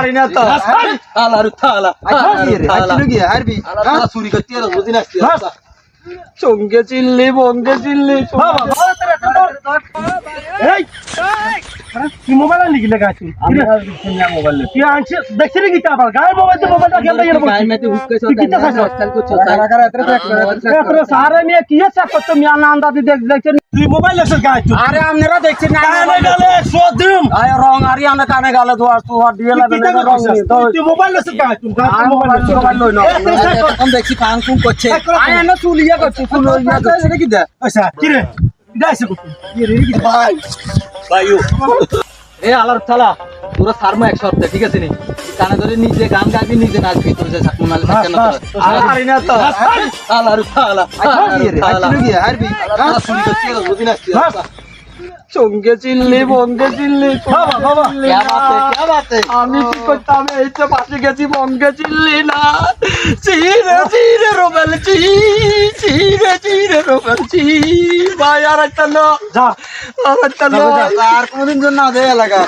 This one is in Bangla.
পারি না তো আলারু থালা আলা চুরি করতে আর বুঝিনা কি চঙ্গে চিল্লি বঙ্গে চিল্লি তুই মোবাইল আনলি কি লেখা আছে মোবাইল তুই আনছিস দেখছিস নাকি আবার গায়ের মোবাইল তো মোবাইলটা খেলতে গেলে গায় মেতে হুস্কে তুই কি চাস সারা মিয়া কি আছে কত মিয়া না আন্দাজি দেখছেন তুই মোবাইল লেখছিস গায়ে আরে আপনারা দেখছেন না কানে গেলে 100 দিম আয় রং আরি আমরা কানে গালে দোয়া তোয়া দিয়ে লাগবে রং তুই মোবাইল লেখছিস গায়ে তুই মোবাইল লই না এখন দেখছি ফাং ফুং করছে আয় না চুলিয়া করছে চুলিয়া করছে এটা কি দে আচ্ছা কি রে গাইছে কত ভাই ভাইও এ আলার থালা পুরো সারমা এক সপ্তাহ ঠিক আছে নি কানে ধরে নিজে গান গাবি নিজে নাচবি তোর যে সাকমু নালে থাকে না পারি না তো আলার থালা আলা চুরি করতে আর বুঝিনা কি চঙ্গে চিল্লি বঙ্গে চিল্লি বাবা क्या बात है আমি কি করতাম এই তো পাশে গেছি বঙ্গে চিল্লি না চিরে চিরে রোবেল চিরে রোবেল ভাই আর একটা লো যা আর একটা লো আর কোনদিন জন্য না দে এলাকা